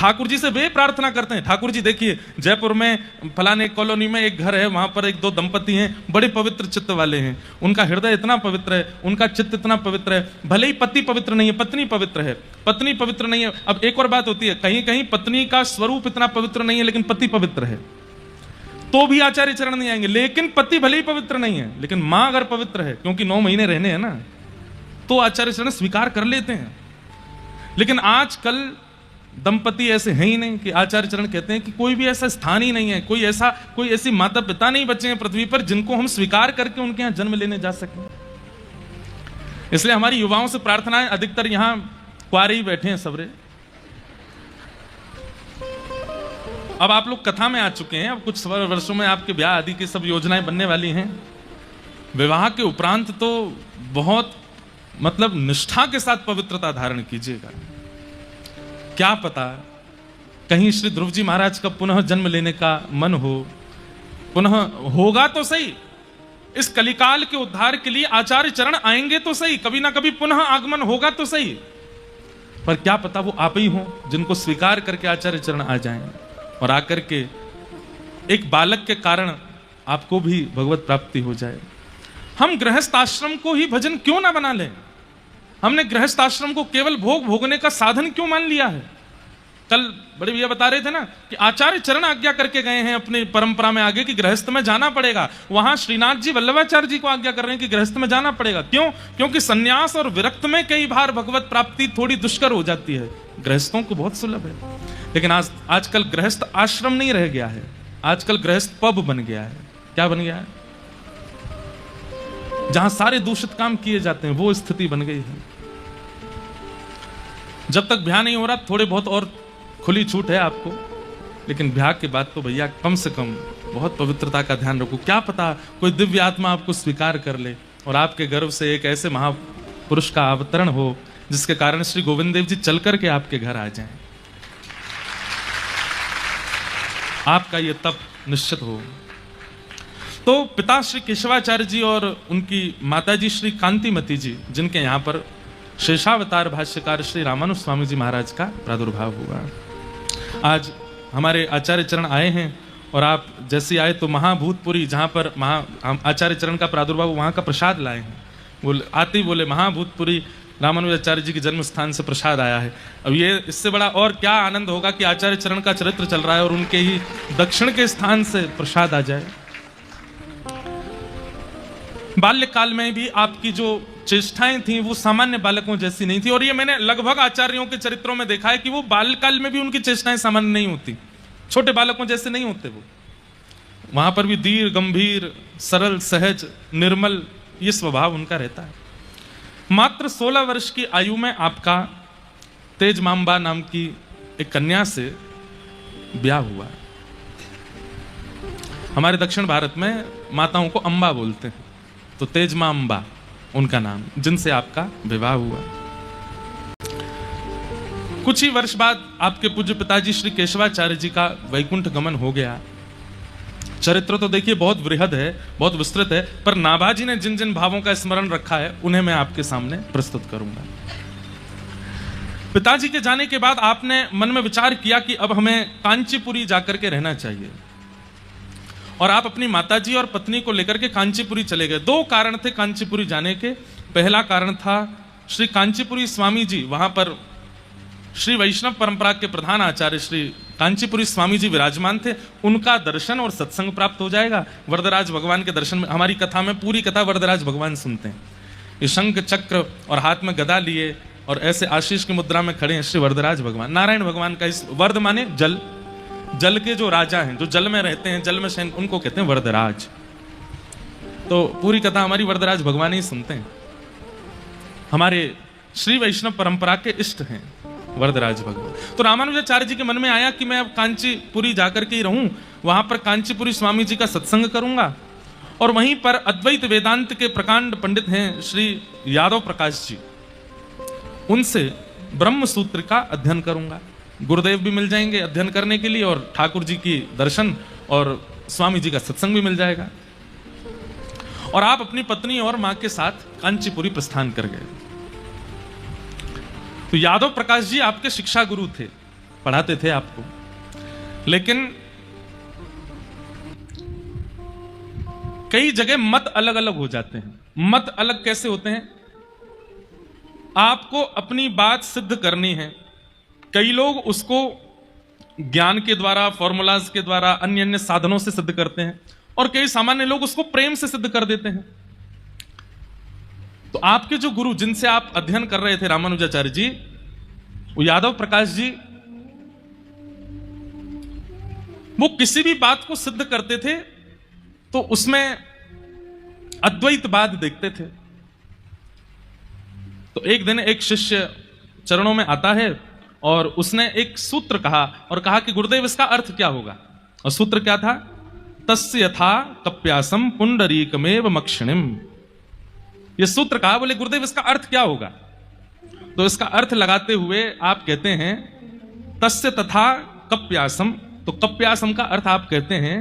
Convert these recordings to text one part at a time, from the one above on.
ठाकुर जी से वे प्रार्थना करते हैं, ठाकुर जी देखिए जयपुर में फलाने कॉलोनी में एक घर है, वहां पर एक दो दंपति हैं, बड़े पवित्र चित्त वाले हैं, उनका हृदय इतना पवित्र है, उनका चित्त इतना पवित्र है, भले ही पति पवित्र नहीं है, पत्नी पवित्र है, पत्नी पवित्र नहीं है। अब एक और बात होती है, कहीं कहीं पत्नी का स्वरूप इतना पवित्र नहीं है लेकिन पति पवित्र है, तो भी आचार्य चरण नहीं आएंगे। लेकिन पति भले ही पवित्र नहीं है, लेकिन मां अगर पवित्र है, क्योंकि 9 महीने रहने हैं ना, तो आचार्य चरण स्वीकार कर लेते हैं। लेकिन आजकल दंपति ऐसे हैं ही नहीं कि आचार्य चरण कहते हैं कि कोई भी ऐसा स्थान ही नहीं है, कोई ऐसी माता पिता नहीं बचे हैं पृथ्वी पर जिनको हम स्वीकार करके उनके यहां जन्म लेने जा सकें। इसलिए हमारी युवाओं से प्रार्थना है, अधिकतर यहां कुंवारे ही बैठे हैं सबरे। अब आप लोग कथा में आ चुके हैं, अब कुछ वर्षों में आपके ब्याह आदि की सब योजनाएं बनने वाली हैं। विवाह के उपरांत तो बहुत मतलब निष्ठा के साथ पवित्रता धारण कीजिएगा। क्या पता कहीं श्री ध्रुव जी महाराज का पुनः जन्म लेने का मन हो, पुनः होगा तो सही, इस कलिकाल के उद्धार के लिए आचार्य चरण आएंगे तो सही, कभी ना कभी पुनः आगमन होगा तो सही, पर क्या पता वो आप ही हो जिनको स्वीकार करके आचार्य चरण आ जाएं और आकर के एक बालक के कारण आपको भी भगवत प्राप्ति हो जाए। हम गृहस्थ आश्रम को ही भजन क्यों ना बना लें? हमने गृहस्थ आश्रम को केवल भोग भोगने का साधन क्यों मान लिया है? कल बड़े भैया बता रहे थे ना कि आचार्य चरण आज्ञा करके गए हैं अपनी परंपरा में आगे कि गृहस्थ में जाना पड़ेगा। वहां श्रीनाथ जी वल्लभाचार्य जी को आज्ञा कर रहे हैं कि गृहस्थ में जाना पड़ेगा। क्यों? क्योंकि सन्यास और विरक्त में कई बार भगवत प्राप्ति थोड़ी दुष्कर हो जाती है, गृहस्थों को बहुत सुलभ है। लेकिन आजकल गृहस्थ आश्रम नहीं रह गया है, आजकल गृहस्थ पब बन गया है। क्या बन गया है? जहां सारे दूषित काम किए जाते हैं, वो स्थिति बन गई है। जब तक ब्याह नहीं हो रहा थोड़े बहुत और खुली छूट है आपको, लेकिन ब्याह के बाद तो भैया कम से कम बहुत पवित्रता का ध्यान रखो। क्या पता कोई दिव्य आत्मा आपको स्वीकार कर ले और आपके गर्भ से एक ऐसे महापुरुष का अवतरण हो जिसके कारण श्री गोविंद देव जी चल करके आपके घर आ जाएं, आपका ये तप निश्चित हो। तो पिता श्री केशवाचार्य जी और उनकी माता जी श्री कांतिमती जी, जिनके यहाँ पर शेषावतार भाष्यकार श्री रामानुज स्वामी जी महाराज का प्रादुर्भाव हुआ, आज हमारे आचार्य चरण आए हैं। और आप जैसे आए तो महाभूतपुरी, जहाँ पर आचार्य चरण का प्रादुर्भाव, वहाँ का प्रसाद लाए हैं। वो आते ही बोले महाभूतपुरी रामानुजाचार्य जी के जन्म स्थान से प्रसाद आया है। अब ये इससे बड़ा और क्या आनंद होगा कि आचार्य चरण का चरित्र चल रहा है और उनके ही दक्षिण के स्थान से प्रसाद आ जाए। बाल्यकाल में भी आपकी जो चेष्टाएं थी वो सामान्य बालकों जैसी नहीं थी, और ये मैंने लगभग आचार्यों के चरित्रों में देखा है कि वो बाल्यकाल में भी उनकी चेष्टाएं सामान्य नहीं होती, छोटे बालकों जैसे नहीं होते। वो वहां पर भी धीर गंभीर सरल सहज निर्मल ये स्वभाव उनका रहता है। मात्र 16 वर्ष की आयु में आपका तेज मांबा नाम की एक कन्या से ब्याह हुआ। हमारे दक्षिण भारत में माताओं को अम्बा बोलते हैं, तो तेज मां अम्बा उनका नाम, जिनसे आपका विवाह हुआ। कुछ ही वर्ष बाद आपके पूज्य पिताजी श्री केशवाचार्य जी का वैकुंठ गमन हो गया। चरित्र तो देखिए बहुत वृहद है, बहुत विस्तृत है, पर नाभाजी ने जिन जिन भावों का स्मरण रखा है उन्हें मैं आपके सामने प्रस्तुत करूंगा। पिताजी के जाने के बाद आपने मन में विचार किया कि अब हमें कांचीपुरी जाकर के रहना चाहिए, और आप अपनी माताजी और पत्नी को लेकर के कांचीपुरी चले गए। 2 कारण थे कांचीपुरी जाने के। पहला कारण था श्री कांचीपुरी स्वामी जी, वहां पर श्री वैष्णव परंपरा के प्रधान आचार्य श्री कांचीपुरी स्वामी जी विराजमान थे, उनका दर्शन और सत्संग प्राप्त हो जाएगा। वरदराज भगवान के दर्शन में, हमारी कथा में पूरी कथा वरदराज भगवान सुनते हैं। ये शंख चक्र और हाथ में गदा लिए और ऐसे आशीष की मुद्रा में खड़े हैं श्री वरदराज भगवान, नारायण भगवान का। इस वर्द माने जल, जल के जो राजा हैं, जो जल में रहते हैं, जल में शयन, उनको कहते हैं वरदराज। तो पूरी कथा हमारी वरदराज भगवान ही सुनते हैं। हमारे श्री वैष्णव परंपरा के इष्ट हैं वरदराज भगवान। तो रामानुजाचार्य जी के मन में आया कि मैं अब कांचीपुरी जाकर के ही रहूं, वहां पर कांचीपुरी स्वामी जी का सत्संग करूंगा, और वहीं पर अद्वैत वेदांत के प्रकांड पंडित हैं श्री यादव प्रकाश जी, उनसे ब्रह्म सूत्र का अध्ययन करूंगा। गुरुदेव भी मिल जाएंगे अध्ययन करने के लिए, और ठाकुर जी की दर्शन और स्वामी जी का सत्संग भी मिल जाएगा। और आप अपनी पत्नी और मां के साथ कांचीपुरी प्रस्थान कर गए। तो यादव प्रकाश जी आपके शिक्षा गुरु थे, पढ़ाते थे आपको। लेकिन कई जगह मत अलग अलग हो जाते हैं। मत अलग कैसे होते हैं? आपको अपनी बात सिद्ध करनी है, कई लोग उसको ज्ञान के द्वारा, फॉर्मूलाज के द्वारा, अन्य अन्य साधनों से सिद्ध करते हैं, और कई सामान्य लोग उसको प्रेम से सिद्ध कर देते हैं। तो आपके जो गुरु जिनसे आप अध्ययन कर रहे थे, रामानुजाचार्य जी, वो यादव प्रकाश जी, वो किसी भी बात को सिद्ध करते थे तो उसमें अद्वैतवाद देखते थे। तो एक दिन एक शिष्य चरणों में आता है और उसने एक सूत्र कहा और कहा कि गुरुदेव इसका अर्थ क्या होगा? और सूत्र क्या था? तस्य यथा कप्यासम पुंडरीकमेव मक्षिणिम। ये सूत्र कहा, बोले गुरुदेव इसका अर्थ क्या होगा? तो इसका अर्थ लगाते हुए आप कहते हैं तस्य तथा कप्यासम। तो कप्यासम का अर्थ आप कहते हैं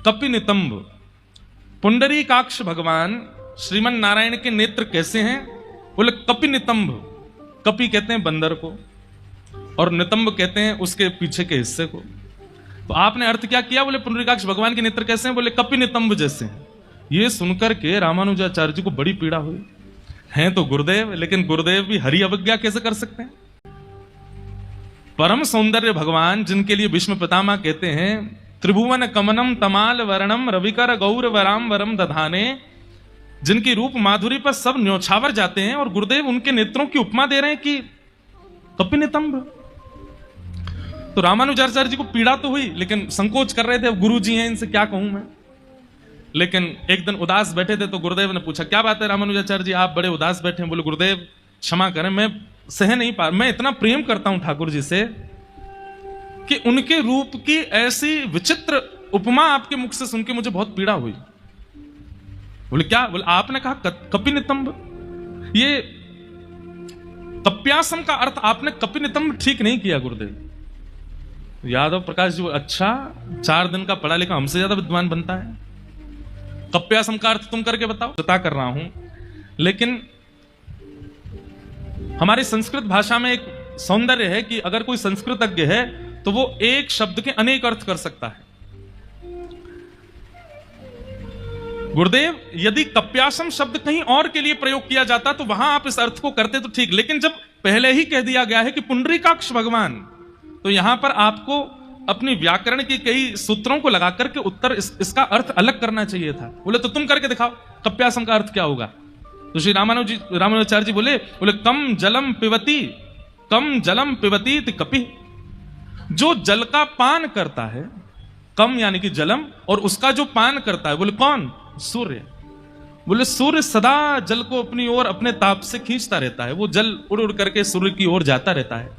कपिनितंब। पुंडरीकाक्ष भगवान श्रीमन नारायण के नेत्र कैसे हैं? बोले कपिनितंब। कपि कहते हैं बंदर को और नितंब कहते हैं उसके पीछे के हिस्से को। तो आपने अर्थ क्या किया? बोले पुंडरीकाक्ष भगवान के नेत्र कैसे हैं? बोले कपिनितंब जैसे हैं। ये सुनकर के रामानुजाचार्य जी को बड़ी पीड़ा हुई। हैं तो गुरुदेव, लेकिन गुरुदेव भी हरि अवज्ञा कैसे कर सकते हैं? परम सौंदर्य भगवान जिनके लिए भीष्म पितामह कहते हैं त्रिभुवन कमनम तमाल वर्णम रविकर गौर वराम वरम दधाने, जिनकी रूप माधुरी पर सब न्योछावर जाते हैं, और गुरुदेव उनके नेत्रों की उपमा दे रहे हैं कि कपिनितंब। तो रामानुजाचार्य जी को पीड़ा तो हुई, लेकिन संकोच कर रहे थे, अब गुरु जी हैं, इनसे क्या कहूं मैं। लेकिन एक दिन उदास बैठे थे तो गुरुदेव ने पूछा, क्या बात है रामानुजाचार्य जी, आप बड़े उदास बैठे हैं? बोले गुरुदेव क्षमा करें, मैं सह नहीं पा, मैं इतना प्रेम करता हूं ठाकुर जी से कि उनके रूप की ऐसी विचित्र उपमा आपके मुख से सुन के मुझे बहुत पीड़ा हुई। बोले क्या? बोले आपने कहा कपिनितंब। ये कप्यासम का अर्थ आपने कपिनितंब ठीक नहीं किया गुरुदेव। यादव प्रकाश जी, अच्छा 4 दिन का पढ़ा लिखा हमसे ज्यादा विद्वान बनता है, कप्यासम का अर्थ तुम करके बताओ। बता कर रहा हूं, लेकिन हमारी संस्कृत भाषा में एक सौंदर्य है कि अगर कोई संस्कृतज्ञ है तो वो एक शब्द के अनेक अर्थ कर सकता है। गुरुदेव यदि कप्यासम शब्द कहीं और के लिए प्रयोग किया जाता तो वहां आप इस अर्थ को करते तो ठीक, लेकिन जब पहले ही कह दिया गया है कि पुंडरीकाक्ष भगवान, तो यहां पर आपको अपनी व्याकरण के कई सूत्रों को लगाकर के उत्तर इसका अर्थ अलग करना चाहिए था। बोले तो तुम करके दिखाओ कप्यासम का अर्थ क्या होगा। तो श्री रामानुजाचार्य जी बोले कम जलम पिबती, कम जलम पिबती कपि। जो जल का पान करता है, कम यानी कि जलम, और उसका जो पान करता है, बोले कौन? सूर्य। बोले सूर्य सदा जल को अपनी ओर अपने ताप से खींचता रहता है, वो जल उड़ उड़ करके सूर्य की ओर जाता रहता है।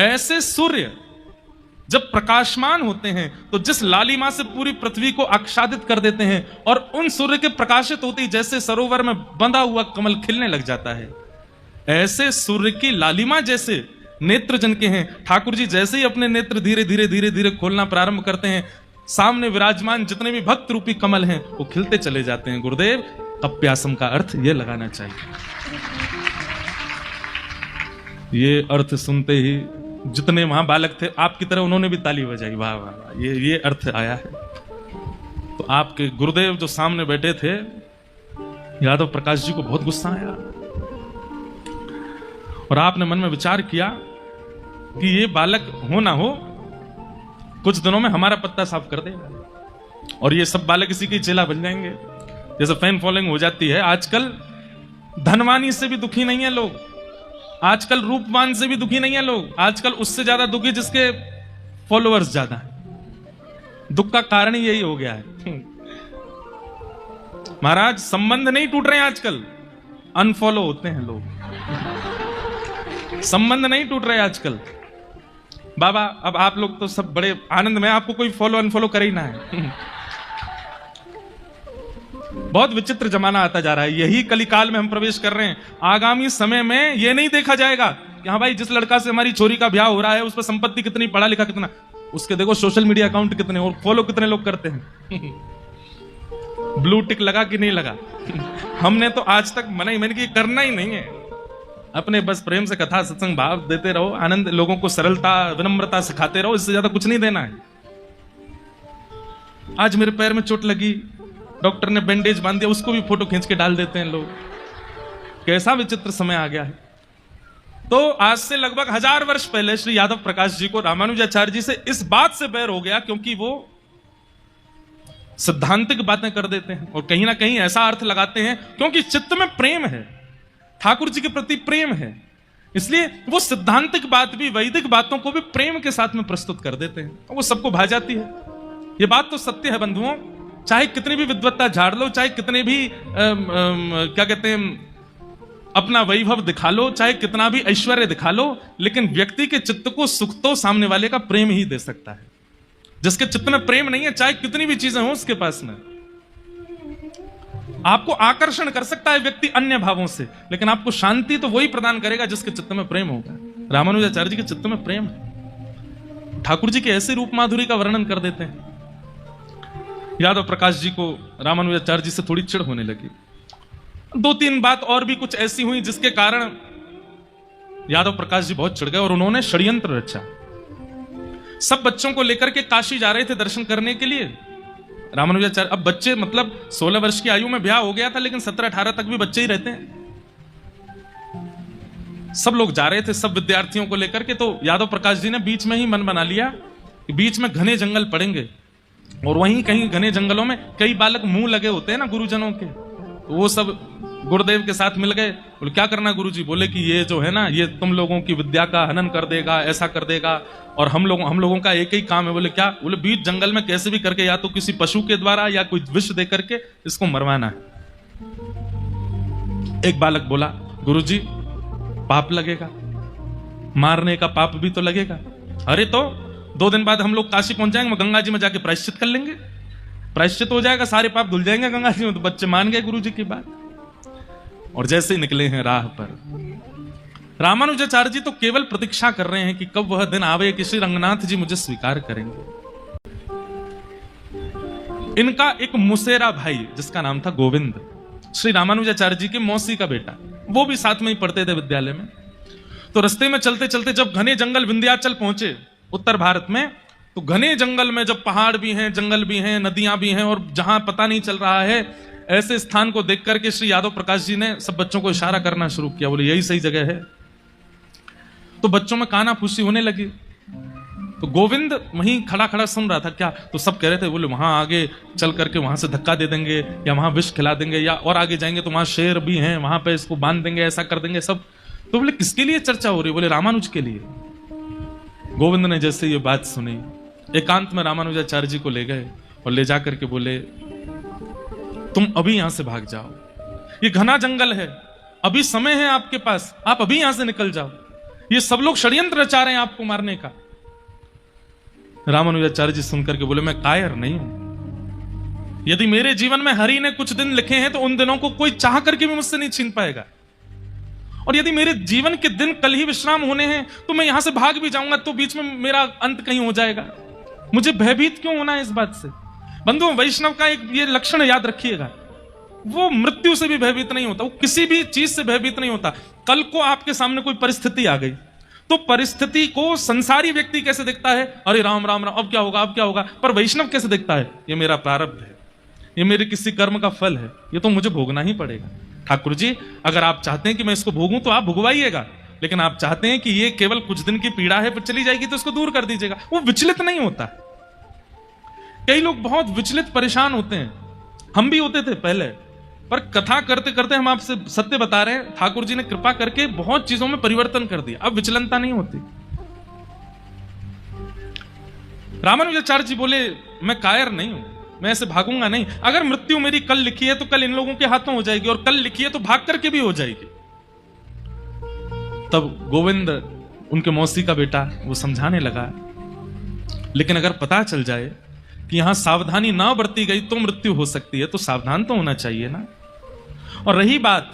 ऐसे सूर्य जब प्रकाशमान होते हैं तो जिस लालिमा से पूरी पृथ्वी को आच्छादित कर देते हैं, और उन सूर्य के प्रकाशित होते ही जैसे सरोवर में बंधा हुआ कमल खिलने लग जाता है, ऐसे सूर्य की लालिमा जैसे नेत्र जिनके हैं, ठाकुर जी जैसे ही अपने नेत्र धीरे धीरे धीरे धीरे खोलना प्रारंभ करते हैं, सामने विराजमान जितने भी भक्त रूपी कमल हैं वो खिलते चले जाते हैं। गुरुदेव कप्यासम का अर्थ ये लगाना चाहिए। ये अर्थ सुनते ही जितने वहां बालक थे आपकी तरह उन्होंने भी ताली बजाई, वाह वाह वाह, ये अर्थ आया है। तो आपके गुरुदेव जो सामने बैठे थे यादव प्रकाश जी को बहुत गुस्सा आया, और आपने मन में विचार किया कि ये बालक हो ना हो कुछ दिनों में हमारा पत्ता साफ कर देगा, और ये सब बालक इसी के चेला बन जाएंगे। जैसे फैन फॉलोइंग हो जाती है आजकल, धनवानी से भी दुखी नहीं है लोग, आजकल रूपवान से भी दुखी नहीं है लोग, आजकल उससे ज्यादा दुखी जिसके फॉलोअर्स ज्यादा है। दुख का कारण यही हो गया है महाराज। संबंध नहीं टूट रहे हैं आजकल, अनफॉलो होते हैं लोग, संबंध नहीं टूट रहे आजकल। बाबा अब आप लोग तो सब बड़े आनंद में, आपको कोई फॉलो अनफॉलो करे ही ना है। बहुत विचित्र जमाना आता जा रहा है, यही कलिकाल में हम प्रवेश कर रहे हैं। आगामी समय में यह नहीं देखा जाएगा कि हाँ भाई जिस लड़का से हमारी छोरी का ब्याह हो रहा है उस पर संपत्ति कितनी, पढ़ा लिखा कितना, उसके देखो सोशल मीडिया अकाउंट कितने और फॉलो कितने लोग करते हैं। ब्लू टिक लगा कि नहीं लगा। हमने तो आज तक मना ही मैंने कि करना ही नहीं है, अपने बस प्रेम से कथा सत्संग भाव देते रहो, आनंद, लोगों को सरलता विनम्रता सिखाते रहो, इससे ज्यादा कुछ नहीं देना है। आज मेरे पैर में चोट लगी, डॉक्टर ने बैंडेज बांध दिया, उसको भी फोटो खींच के डाल देते हैं लोग। कैसा विचित्र समय आ गया है। तो आज से लगभग 1000 वर्ष पहले श्री यादव प्रकाश जी को रामानुजाचार्य जी से इस बात से बैर हो गया क्योंकि वो सिद्धांतिक बातें कर देते हैं और कहीं ना कहीं ऐसा अर्थ लगाते हैं क्योंकि चित्त में प्रेम है, ठाकुर जी के प्रति प्रेम है, इसलिए वो सिद्धांतिक बात भी, वैदिक बातों को भी प्रेम के साथ में प्रस्तुत कर देते हैं, वो सबको भा जाती है। ये बात तो सत्य है बंधुओं, चाहे कितनी भी विद्वत्ता झाड़ लो, चाहे कितने भी क्या कहते हैं अपना वैभव दिखा लो, चाहे कितना भी ऐश्वर्य दिखा लो, लेकिन व्यक्ति के चित्त को सुख तो सामने वाले का प्रेम ही दे सकता है। जिसके चित्त में प्रेम नहीं है, चाहे कितनी भी चीजें हो उसके पास में, आपको आकर्षण कर सकता है व्यक्ति अन्य भावों से, लेकिन आपको शांति तो वही प्रदान करेगा जिसके चित्त में प्रेम होगा। रामानुजाचार्य जी के चित्त में प्रेम है। ठाकुर जी के ऐसे रूप माधुरी का वर्णन कर देते हैं। यादव प्रकाश जी को रामानुजाचार्य जी से थोड़ी चिढ़ होने लगी। 2-3 बात और भी कुछ ऐसी हुई जिसके कारण यादव प्रकाश जी बहुत चिढ़ गए और उन्होंने षड्यंत्र रचा। सब बच्चों को लेकर के काशी जा रहे थे दर्शन करने के लिए। रामानुजाचार्य, अब बच्चे मतलब 16 वर्ष की आयु में ब्याह हो गया था, लेकिन 17-18 तक भी बच्चे ही रहते हैं। सब लोग जा रहे थे, सब विद्यार्थियों को लेकर के। तो यादव प्रकाश जी ने बीच में ही मन बना लिया कि बीच में घने जंगल पड़ेंगे और वहीं कहीं घने जंगलों में कई बालक मुंह लगे होते हैं ना गुरुजनों के, तो वो सब गुरुदेव के साथ मिल गए। बोले क्या करना गुरुजी? बोले कि ये जो है ना, ये तुम लोगों की विद्या का हनन कर देगा, ऐसा कर देगा, और हम लोगों का एक ही काम है। बोले क्या? बोले बीच जंगल में कैसे भी करके या तो किसी पशु के द्वारा या कोई विष दे करके इसको मरवाना है। एक बालक बोला गुरुजी पाप लगेगा, मारने का पाप भी तो लगेगा। अरे तो 2 दिन बाद हम लोग काशी पहुंच जाएंगे, गंगा जी में जाके प्रायश्चित कर लेंगे, प्रायश्चित हो जाएगा, सारे पाप धुल जाएंगे गंगा जी में। तो बच्चे मान गए गुरुजी की बात और जैसे ही निकले हैं राह पर। रामानुजाचार्य जी तो केवल प्रतीक्षा कर रहे हैं कि कब वह दिन आवे कि श्री रंगनाथ जी मुझे स्वीकार करेंगे। इनका एक मुसेरा भाई जिसका नाम था गोविंद, श्री रामानुजाचार्य जी के मौसी का बेटा, वो भी साथ में ही पढ़ते थे विद्यालय में। तो रास्ते में चलते चलते जब घने जंगल विंध्याचल पहुंचे उत्तर भारत में, तो घने जंगल में जब पहाड़ भी हैं, जंगल भी हैं, नदियां भी हैं, और जहां पता नहीं चल रहा है, ऐसे स्थान को देख करके श्री यादव प्रकाश जी ने सब बच्चों को इशारा करना शुरू किया। बोले यही सही जगह है। तो बच्चों में काना फूसी होने लगी। तो गोविंद वहीं खड़ा खड़ा सुन रहा था। क्या? तो सब कह रहे थे, बोले वहां आगे चल करके वहां से धक्का दे देंगे, या वहां विष खिला देंगे, या और आगे जाएंगे तो वहां शेर भी हैं, वहां पे इसको बांध देंगे, ऐसा कर देंगे सब। तो बोले किसके लिए चर्चा हो रही? बोले रामानुज के लिए। गोविंद ने जैसे ये बात सुनी, एकांत में रामानुजाचार्य जी को ले गए और ले जाकर के बोले तुम अभी यहां से भाग जाओ, ये घना जंगल है, अभी समय है आपके पास, आप अभी यहां से निकल जाओ, ये सब लोग षड्यंत्र रचा रहे हैं आपको मारने का। रामानुजाचार्य जी सुनकर के बोले मैं कायर नहीं हूं। यदि मेरे जीवन में हरि ने कुछ दिन लिखे हैं तो उन दिनों को कोई चाह करके भी मुझसे नहीं छीन पाएगा, और यदि मेरे जीवन के दिन कल ही विश्राम होने हैं तो मैं यहां से भाग भी जाऊंगा तो बीच में मेरा अंत कहीं हो जाएगा। मुझे भयभीत क्यों होना है इस बात से? बंधुओं, वैष्णव का एक ये लक्षण याद रखिएगा, वो मृत्यु से भी भयभीत नहीं होता, वो किसी भी चीज से भयभीत नहीं होता। कल को आपके सामने कोई परिस्थिति आ गई तो परिस्थिति को संसारी व्यक्ति कैसे देखता है? अरे राम राम राम, अब क्या होगा, अब क्या होगा। पर वैष्णव कैसे देखता है? ये मेरा प्रारब्ध है, ये मेरे किसी कर्म का फल है, ये तो मुझे भोगना ही पड़ेगा। ठाकुर जी अगर आप चाहते हैं कि मैं इसको भोगूं तो आप भुगवाइएगा, लेकिन आप चाहते हैं कि ये केवल कुछ दिन की पीड़ा है फिर चली जाएगी तो इसको दूर कर दीजिएगा। वो विचलित नहीं होता। कई लोग बहुत विचलित परेशान होते हैं, हम भी होते थे पहले, पर कथा करते करते हम आपसे सत्य बता रहे हैं, ठाकुर जी ने कृपा करके बहुत चीजों में परिवर्तन कर दिया, अब विचलनता नहीं होती। रामानुजाचार्य जी बोले मैं कायर नहीं हूं, मैं ऐसे भागूंगा नहीं। अगर मृत्यु मेरी कल लिखी है तो कल इन लोगों के हाथों हो जाएगी, और कल लिखी है तो भाग करके भी हो जाएगी। तब गोविंद, उनके मौसी का बेटा, वो समझाने लगा लेकिन अगर पता चल जाए कि यहां सावधानी ना बरती गई तो मृत्यु हो सकती है, तो सावधान तो होना चाहिए ना। और रही बात,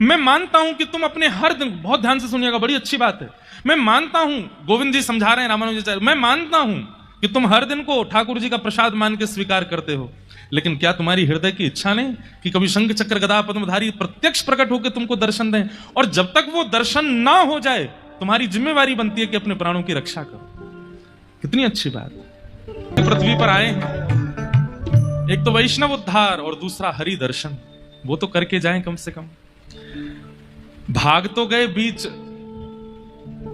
मैं मानता हूं कि तुम अपने हर दिन, बहुत ध्यान से सुनिएगा, बड़ी अच्छी बात है, मैं मानता हूं, गोविंद जी समझा रहे हैं रामानुजाचार्य, मैं मानता हूं कि तुम हर दिन को ठाकुर जी का प्रसाद मान के स्वीकार करते हो, लेकिन क्या तुम्हारी हृदय की इच्छा नहीं कि कभी शंख चक्र गदा पद्मधारी प्रत्यक्ष प्रकट होकर तुमको दर्शन दें? और जब तक वो दर्शन ना हो जाए, तुम्हारी जिम्मेवारी बनती है कि अपने प्राणों की रक्षा करो। कितनी अच्छी बात। पृथ्वी पर आए हैं, एक तो वैष्णव उद्धार और दूसरा हरि दर्शन, वो तो करके जाएं कम से कम। भाग तो गए बीच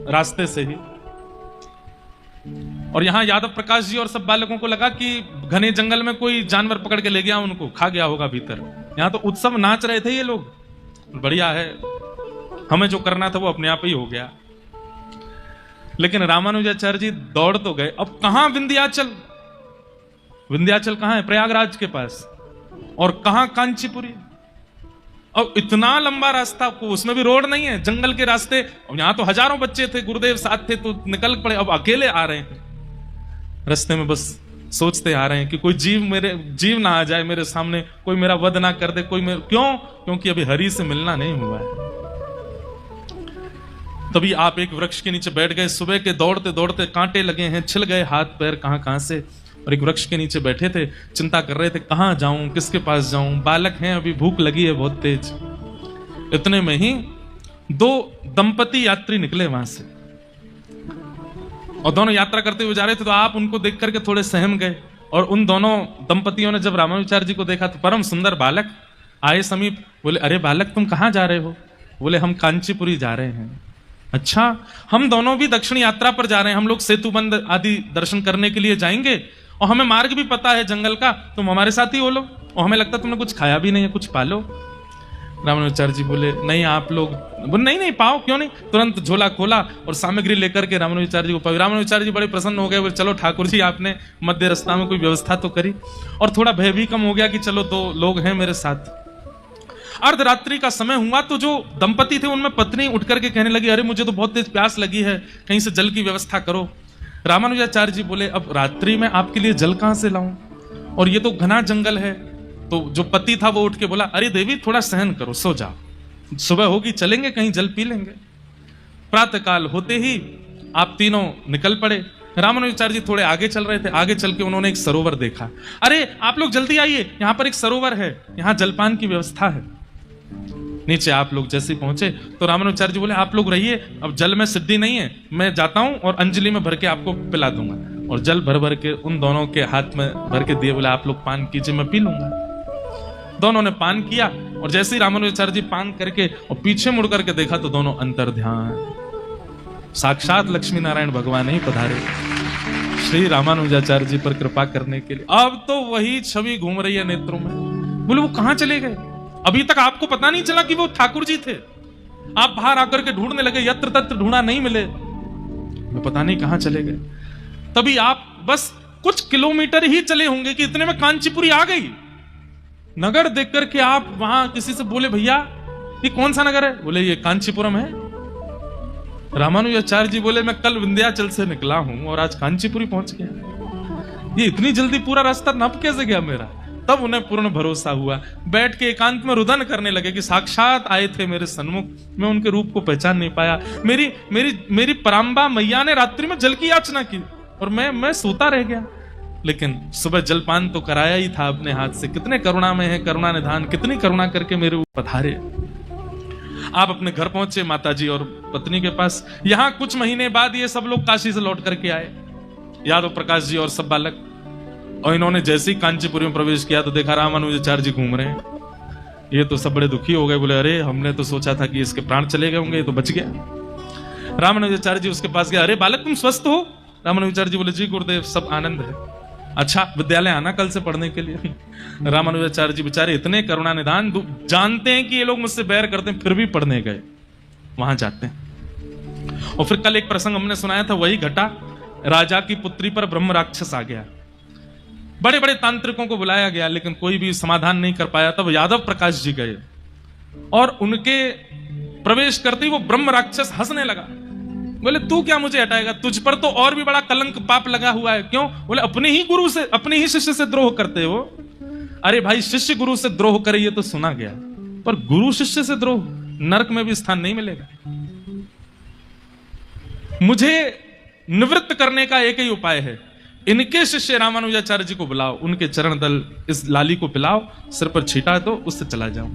रास्ते से ही, और यहां यादव प्रकाश जी और सब बालकों को लगा कि घने जंगल में कोई जानवर पकड़ के ले गया, उनको खा गया होगा भीतर। यहां तो उत्सव नाच रहे थे ये लोग, बढ़िया है, हमें जो करना था वो अपने आप ही हो गया। लेकिन रामानुजाचार्य जी दौड़ तो गए। अब कहां विंध्याचल? विंध्याचल कहां है? प्रयागराज के पास। और कहां कांचीपुरी? अब इतना लंबा रास्ता, उसमें भी रोड नहीं है, जंगल के रास्ते। और यहां तो हजारों बच्चे थे, गुरुदेव साथ थे, तो निकल पड़े। अब अकेले आ रहे हैं रास्ते में, बस सोचते आ रहे हैं कि कोई जीव ना आ जाए मेरे सामने, कोई मेरा वध ना कर दे, क्यों? क्योंकि अभी हरि से मिलना नहीं हुआ है। तभी आप एक वृक्ष के नीचे बैठ गए। सुबह के दौड़ते दौड़ते कांटे लगे हैं, छिल गए हाथ पैर कहां से, और एक वृक्ष के नीचे बैठे थे, चिंता कर रहे थे कहां जाऊं, किसके पास जाऊं। बालक हैं, अभी भूख लगी है बहुत तेज। इतने में ही दो दंपति यात्री निकले वहां से, और दोनों यात्रा करते हुए जा रहे थे। तो आप उनको देख करके थोड़े सहम गए, और उन दोनों दंपतियों ने जब रामानुजाचार्य जी को देखा तो परम सुंदर बालक आए समीप। बोले, अरे बालक तुम कहां जा रहे हो? बोले, हम कांचीपुरी जा रहे हैं। अच्छा, हम दोनों भी दक्षिण यात्रा पर जा रहे हैं, हम लोग सेतुबंद आदि दर्शन करने के लिए जाएंगे, और हमें मार्ग भी पता है जंगल का, तुम हमारे साथ ही हो लो, और हमें लगता तुमने कुछ खाया भी नहीं है, कुछ पालो। रामानुजाचार्य जी बोले, नहीं आप लोग। बोले, नहीं पाओ, क्यों नहीं। तुरंत झोला खोला और सामग्री लेकर के रामानुजाचार्य जी को पाई। रामानुजाचार्य जी बड़े प्रसन्न हो गए। बोले, चलो ठाकुर जी, आपने मध्य रास्ता में कोई व्यवस्था तो करी, और थोड़ा भय भी कम हो गया कि चलो दो लोग हैं मेरे साथ। अर्धरात्रि का समय हुआ तो जो दंपति थे उनमें पत्नी उठ करके कहने लगी, अरे मुझे तो बहुत तेज प्यास लगी है, कहीं से जल की व्यवस्था करो। रामानुजाचार्य जी बोले, अब रात्रि में आपके लिए जल कहां से लाऊं, और ये तो घना जंगल है। तो जो पति था वो उठ के बोला, अरे देवी थोड़ा सहन करो, सो जाओ, सुबह होगी चलेंगे, कहीं जल पी लेंगे। प्रातः काल होते ही आप तीनों निकल पड़े। रामानुजाचार्य जी थोड़े आगे चल रहे थे, आगे चल के उन्होंने एक सरोवर देखा। अरे आप लोग जल्दी आइए, यहाँ पर एक सरोवर है, यहाँ जलपान की व्यवस्था है। नीचे आप लोग जैसे पहुंचे तो रामानुजाचार्य जी बोले, आप लोग रहिए, अब जल में सिद्धि नहीं है, मैं जाता हूं और अंजलि में भर के आपको पिला दूंगा। और जल भर भर के उन दोनों के हाथ में भर के दिए। बोले, आप लोग पान कीजिए, मैं पी लूंगा। दोनों ने पान किया, और जैसे ही रामानुजाचार्य जी पान करके और पीछे मुड़ करके देखा तो दोनों अंतर ध्यान, साक्षात लक्ष्मी नारायण भगवान ही पधारे श्री रामानुजाचार्य जी पर कृपा करने के लिए। अब तो वही छवि घूम रही है नेत्रों में। बोले, वो कहां चले गए? अभी तक आपको पता नहीं चला कि वो ठाकुर जी थे। आप बाहर आकर के ढूंढने लगे, यत्र तत्र ढूंढा, नहीं मिले, मैं पता नहीं कहां चले गए। तभी आप बस कुछ किलोमीटर ही चले होंगे कि इतने में कांचीपुरी आ गई। नगर देख करके आप वहां किसी से बोले, भैया ये कौन सा नगर है? बोले, ये कांचीपुरम है। रामानुजाचार्य जी बोले, मैं कल विंध्याचल से निकला हूं और आज कांचीपुरी पहुंच गया। ये इतनी जल्दी पूरा रास्ता नप कैसे गया मेरा? तब उन्हें पूर्ण भरोसा हुआ। बैठ के एकांत में रुदन करने लगे कि साक्षात आए थे मेरे सन्मुख, मैं उनके रूप को पहचान नहीं पाया। मेरी मेरी मेरी पराम्बा मैया ने रात्रि में जल की याचना की, और मैं सोता रह गया। लेकिन सुबह जलपान तो कराया ही था अपने हाथ से। कितने करुणा में है करुणा निधान, कितनी करुणा करके मेरे ऊपर पधारे। आप अपने घर पहुंचे माताजी और पत्नी के पास। यहां कुछ महीने बाद ये सब लोग काशी से लौट करके आए, यादव प्रकाश जी और सब बालक। और इन्होंने जैसे ही कांचीपुरी में प्रवेश किया तो देखा रामानुजाचार्य जी घूम रहे हैं। ये तो सब बड़े दुखी हो गए। बोले, अरे हमने तो सोचा था कि इसके प्राण चले गए होंगे, ये तो बच गया। रामानुजाचार्य जी उसके पास गया, अरे बालक तुम स्वस्थ हो? रामानुजाचार्य जी बोले, जी गुरुदेव सब आनंद है। अच्छा, विद्यालय आना कल से पढ़ने के लिए। रामानुजाचार्य जी बेचारे इतने करुणा निधान, जानते हैं कि ये लोग मुझसे बैर करते हैं, फिर भी पढ़ने गए, वहां जाते हैं। और फिर कल एक प्रसंग हमने सुनाया था, वही घटा। राजा की पुत्री पर ब्रह्म राक्षस आ गया। बड़े बड़े तांत्रिकों को बुलाया गया, लेकिन कोई भी समाधान नहीं कर पाया। तब यादव प्रकाश जी गए, और उनके प्रवेश करते ही वो ब्रह्म राक्षस हंसने लगा। बोले, तू क्या मुझे हटाएगा? तुझ पर तो और भी बड़ा कलंक पाप लगा हुआ है। क्यों? बोले, अपने ही गुरु से, अपने ही शिष्य से द्रोह करते हो। अरे भाई, शिष्य गुरु से द्रोह करे ये तो सुना गया, पर गुरु शिष्य से द्रोह, नरक में भी स्थान नहीं मिलेगा। मुझे निवृत्त करने का एक ही उपाय है इनके शिष्य रामानुजाचार्य जी को बुलाओ, उनके चरण दल इस लाली को पिलाओ, सिर पर छीटा दो, उससे चला जाओ।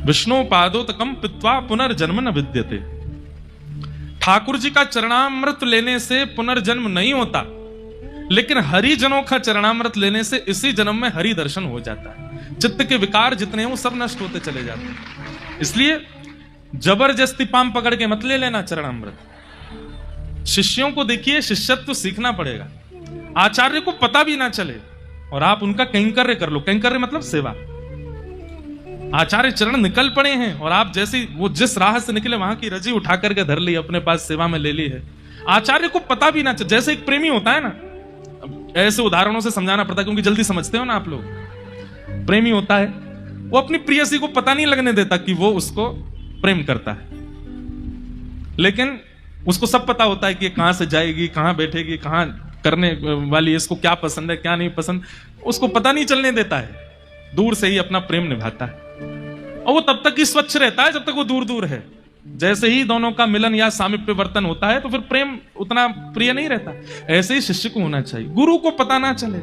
विष्णु पादोतकम पित्वा पुनर्जन्म न विद्यते। ठाकुर जी का चरणामृत लेने से पुनर्जन्म नहीं होता, लेकिन हरिजनों का चरणामृत लेने से इसी जन्म में हरि दर्शन हो जाता है। चित्त के विकार जितने हैं वो सब नष्ट होते चले जाते हैं। इसलिए जबरदस्ती पाम पकड़ के मत ले लेना चरणामृत। शिष्यों को देखिए, शिष्यत्व सीखना पड़ेगा। आचार्य को पता भी ना चले और आप उनका कैंकर्य कर लो। कैंकर्य मतलब सेवा। आचार्य चरण निकल पड़े हैं और आप जैसी वो जिस राह से निकले वहां की रजी उठा करके धर ली, अपने पास सेवा में ले ली है। आचार्य को पता भी ना चले। जैसे एक प्रेमी होता है ना, ऐसे उदाहरणों से समझाना पड़ता है क्योंकि जल्दी समझते हो ना आप लोग। प्रेमी होता है, वो अपनी प्रेयसी को पता नहीं लगने देता कि वो उसको प्रेम करता है, लेकिन उसको सब पता होता है कि कहां से जाएगी, कहां बैठेगी, कहां करने वाली, इसको क्या पसंद है क्या नहीं पसंद, उसको पता नहीं चलने देता है। दूर से ही अपना प्रेम निभाता है और वो तब तक ही स्वच्छ रहता है जब तक वो दूर दूर है। जैसे ही दोनों का मिलन या सामीप्य वर्तन होता है तो फिर प्रेम उतना प्रिय नहीं रहता। ऐसे ही शिष्य को होना चाहिए, गुरु को पता ना चले।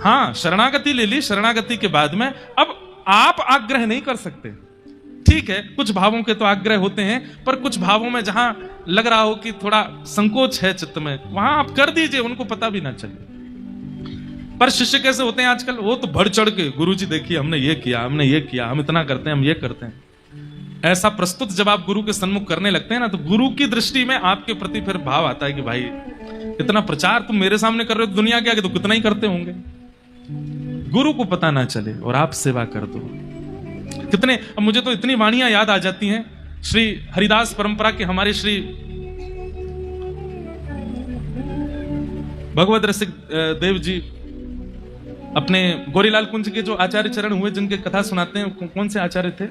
हाँ, शरणागति ले ली, शरणागति के बाद में अब आप आग्रह नहीं कर सकते। ठीक है, कुछ भावों के तो आग्रह होते हैं, पर कुछ भावों में जहां लग रहा हो कि थोड़ा संकोच है चित्त में, वहां आप कर दीजिए, उनको पता भी ना चले। पर शिष्य कैसे होते हैं आजकल, वो तो बढ़ चढ़ के, गुरुजी देखिए हमने ये किया, हमने ये किया, हम इतना करते हैं, हम ये करते हैं। ऐसा प्रस्तुत जब आप गुरु के सन्मुख करने लगते हैं ना, तो गुरु की दृष्टि में आपके प्रति फिर भाव आता है कि भाई इतना प्रचार तुम मेरे सामने कर रहे हो, दुनिया के आगे तो कितना ही करते होंगे। गुरु को पता ना चले और आप सेवा कर दो। कितने, अब मुझे तो इतनी वाणियां याद आ जाती हैं। श्री हरिदास परंपरा के हमारे श्री भगवत रसिक देव जी अपने गौरीलाल कुंज के जो आचार्य चरण हुए, जिनके कथा सुनाते हैं, कौन से आचार्य थे?